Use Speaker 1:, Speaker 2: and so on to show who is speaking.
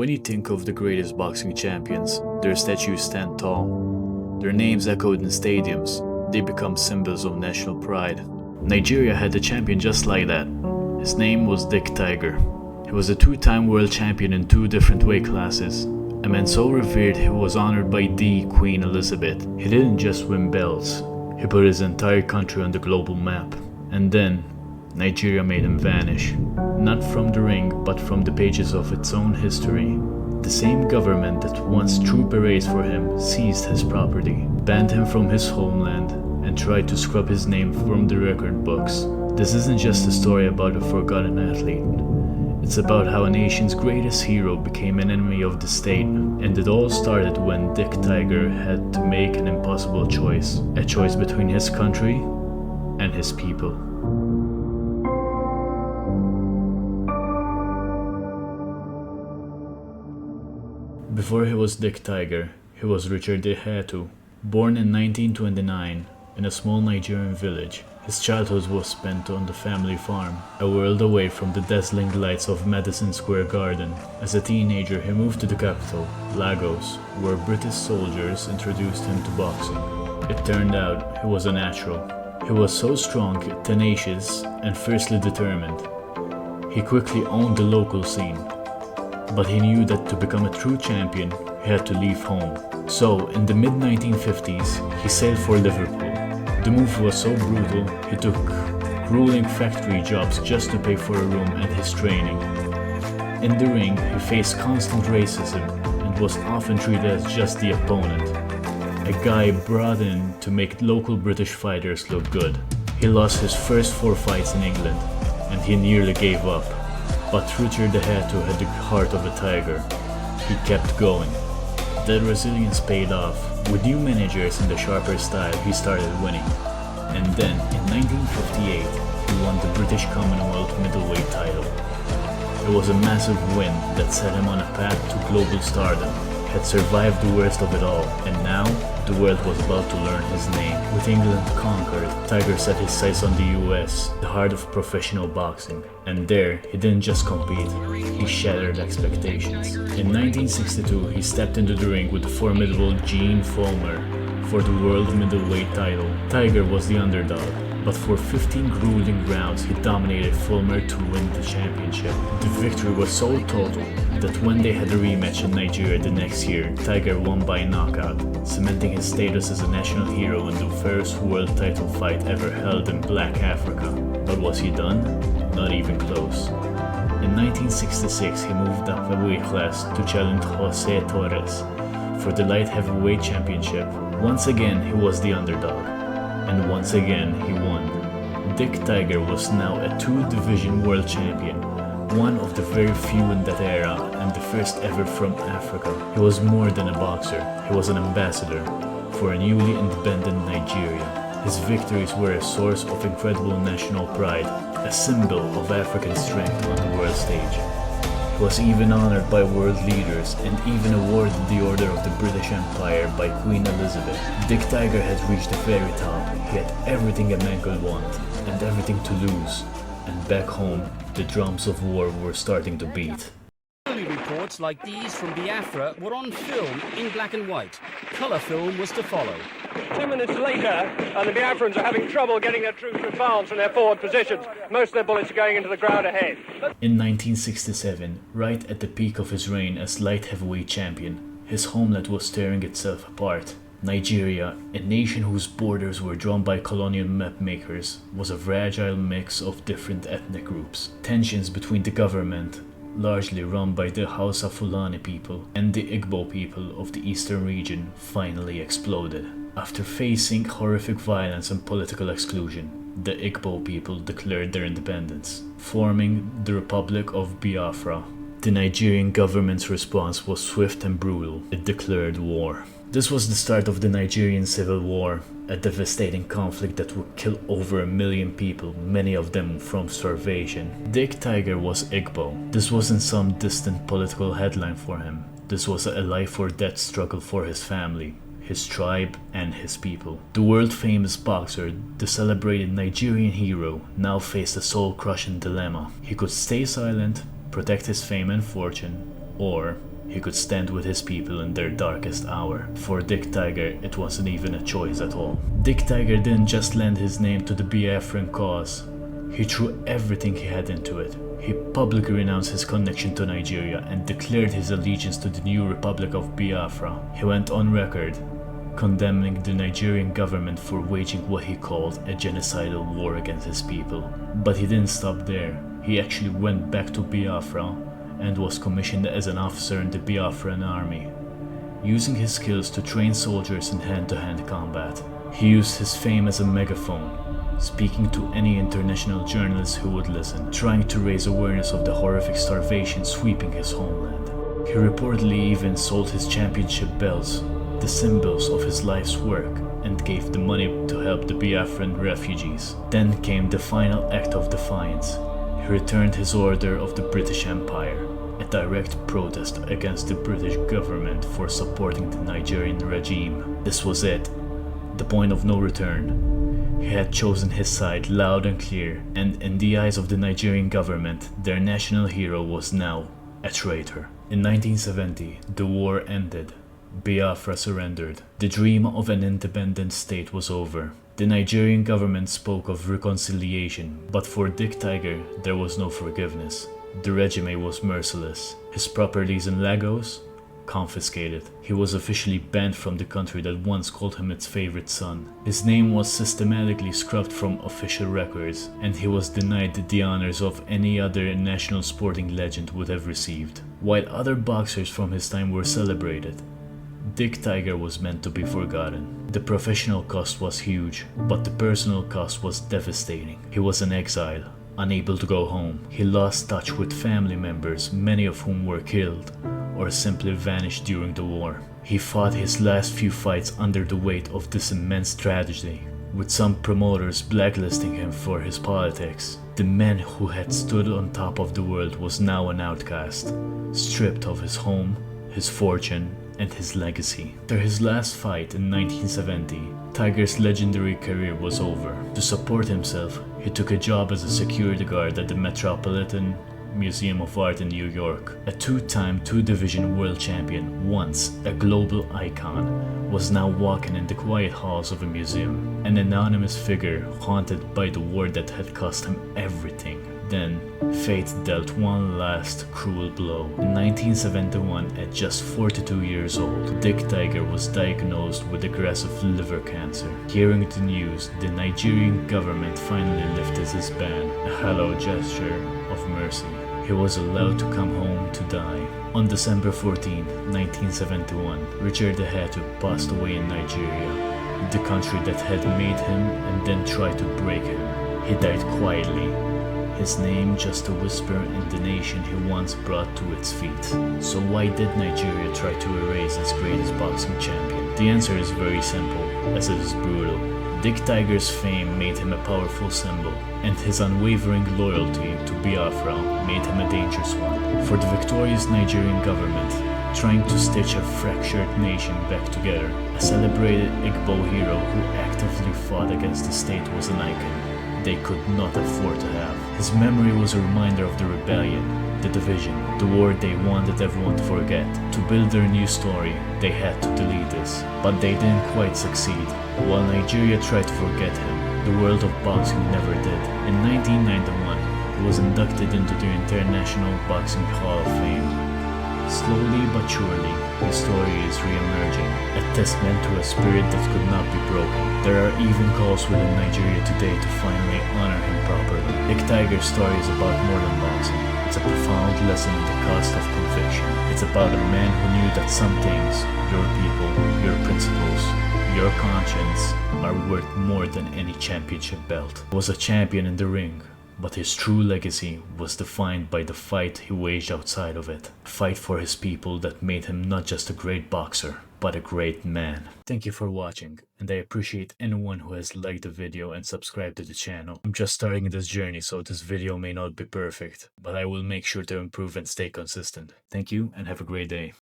Speaker 1: When you think of the greatest boxing champions, their statues stand tall. Their names echoed in stadiums. They become symbols of national pride. Nigeria had a champion just like that. His name was Dick Tiger. He was a two-time world champion in two different weight classes. A man so revered he was honored by the Queen Elizabeth. He didn't just win belts, he put his entire country on the global map. And then, Nigeria made him vanish. Not from the ring, but from the pages of its own history. The same government that once threw parades for him seized his property, banned him from his homeland, and tried to scrub his name from the record books. This isn't just a story about a forgotten athlete. It's about how a nation's greatest hero became an enemy of the state, and it all started when Dick Tiger had to make an impossible choice. A choice between his country and his people. Before he was Dick Tiger, he was Richard Ehetu. Born in 1929 in a small Nigerian village, his childhood was spent on the family farm, a world away from the dazzling lights of Madison Square Garden. As a teenager, he moved to the capital, Lagos, where British soldiers introduced him to boxing. It turned out he was a natural. He was so strong, tenacious, and fiercely determined. He quickly owned the local scene. But he knew that to become a true champion, he had to leave home. So, in the mid-1950s, he sailed for Liverpool. The move was so brutal, he took grueling factory jobs just to pay for a room and his training. In the ring, he faced constant racism and was often treated as just the opponent, a guy brought in to make local British fighters look good. He lost his first 4 fights in England, and he nearly gave up. But Richard Ehetu had the heart of a tiger. He kept going. That resilience paid off. With new managers and the sharper style, he started winning. And then, in 1958, he won the British Commonwealth middleweight title. It was a massive win that set him on a path to global stardom. He had survived the worst of it all, and now the world was about to learn his name. With England conquered, Tiger set his sights on the US, the heart of professional boxing. And there, he didn't just compete, he shattered expectations. In 1962, he stepped into the ring with the formidable Gene Fulmer for the world middleweight title. Tiger was the underdog, but for 15 grueling rounds, he dominated Fulmer to win the championship. The victory was so total that when they had a rematch in Nigeria the next year, Tiger won by knockout, cementing his status as a national hero in the first world title fight ever held in Black Africa. But was he done? Not even close. In 1966, he moved up a weight class to challenge Jose Torres for the light heavyweight championship. Once again, he was the underdog, and once again, he won. Dick Tiger was now a 2-division world champion, one of the very few in that era and the first ever from Africa. He was more than a boxer, he was an ambassador for a newly independent Nigeria. His victories were a source of incredible national pride, a symbol of African strength on the world stage. He was even honored by world leaders and even awarded the Order of the British Empire by Queen Elizabeth. Dick Tiger had reached the very top. He had everything a man could want and everything to lose. And back home, the drums of war were starting to beat.
Speaker 2: Early reports like these from Biafra were on film in black and white. Colour film was to follow.
Speaker 3: 2 minutes later, the Biafrans are having trouble getting their troops to advance from their forward positions. Most of their bullets are going into the ground ahead.
Speaker 1: In 1967, right at the peak of his reign as light heavyweight champion, his homeland was tearing itself apart. Nigeria, a nation whose borders were drawn by colonial map makers, was a fragile mix of different ethnic groups. Tensions between the government, largely run by the Hausa Fulani people, and the Igbo people of the eastern region, finally exploded. After facing horrific violence and political exclusion, the Igbo people declared their independence, forming the Republic of Biafra. The Nigerian government's response was swift and brutal. It declared war. This was the start of the Nigerian Civil War, a devastating conflict that would kill over 1 million people, many of them from starvation. Dick Tiger was Igbo. This wasn't some distant political headline for him. This was a life or death struggle for his family, his tribe, and his people. The world-famous boxer, the celebrated Nigerian hero, now faced a soul-crushing dilemma. He could stay silent, protect his fame and fortune, or he could stand with his people in their darkest hour. For Dick Tiger, it wasn't even a choice at all. Dick Tiger didn't just lend his name to the Biafran cause, he threw everything he had into it. He publicly renounced his connection to Nigeria and declared his allegiance to the new Republic of Biafra. He went on record condemning the Nigerian government for waging what he called a genocidal war against his people. But he didn't stop there. He actually went back to Biafra and was commissioned as an officer in the Biafran army, using his skills to train soldiers in hand-to-hand combat. He used his fame as a megaphone, speaking to any international journalist who would listen, trying to raise awareness of the horrific starvation sweeping his homeland. He reportedly even sold his championship belts, the symbols of his life's work, and gave the money to help the Biafran refugees. Then came the final act of defiance. He returned his Order of the British Empire, a direct protest against the British government for supporting the Nigerian regime. This was it, the point of no return. He had chosen his side loud and clear, and in the eyes of the Nigerian government, their national hero was now a traitor. In 1970, the war ended. Biafra surrendered. The dream of an independent state was over. The Nigerian government spoke of reconciliation, but for Dick Tiger, there was no forgiveness. The regime was merciless. His properties in Lagos confiscated. He was officially banned from the country that once called him its favorite son. His name was systematically scrubbed from official records, and he was denied the honors of any other national sporting legend would have received. While other boxers from his time were celebrated, Dick Tiger was meant to be forgotten. The professional cost was huge, but the personal cost was devastating. He was in exile, unable to go home. He lost touch with family members, many of whom were killed or simply vanished during the war. He fought his last few fights under the weight of this immense tragedy, with some promoters blacklisting him for his politics. The man who had stood on top of the world was now an outcast, stripped of his home, his fortune, and his legacy. After his last fight in 1970, Tiger's legendary career was over. To support himself, he took a job as a security guard at the Metropolitan Museum of Art in New York. A two-time two-division world champion, once a global icon, was now walking in the quiet halls of a museum, an anonymous figure haunted by the war that had cost him everything. Then, fate dealt one last cruel blow. In 1971, at just 42 years old, Dick Tiger was diagnosed with aggressive liver cancer. Hearing the news, the Nigerian government finally lifted his ban, a hollow gesture of mercy. He was allowed to come home to die. On December 14, 1971, Richard Ehatu passed away in Nigeria, the country that had made him and then tried to break him. He died quietly, his name just a whisper in the nation he once brought to its feet. So why did Nigeria try to erase its greatest boxing champion? The answer is very simple, as it is brutal. Dick Tiger's fame made him a powerful symbol, and his unwavering loyalty to Biafra made him a dangerous one. For the victorious Nigerian government, trying to stitch a fractured nation back together, a celebrated Igbo hero who actively fought against the state was an icon they could not afford to have. His memory was a reminder of the rebellion, the division, the war they wanted everyone to forget. To build their new story, they had to delete this, but they didn't quite succeed. While Nigeria tried to forget him, the world of boxing never did. In 1991, he was inducted into the International Boxing Hall of Fame. Slowly but surely, his story is re-emerging, a testament to a spirit that could not be broken. There are even calls within Nigeria today to finally honor him properly. Dick Tiger's story is about more than boxing. It's a profound lesson in the cost of conviction. It's about a man who knew that some things, your people, your principles, your conscience, are worth more than any championship belt. He was a champion in the ring, but his true legacy was defined by the fight he waged outside of it. A fight for his people that made him not just a great boxer, but a great man. Thank you for watching, and I appreciate anyone who has liked the video and subscribed to the channel. I'm just starting this journey, so this video may not be perfect, but I will make sure to improve and stay consistent. Thank you, and have a great day.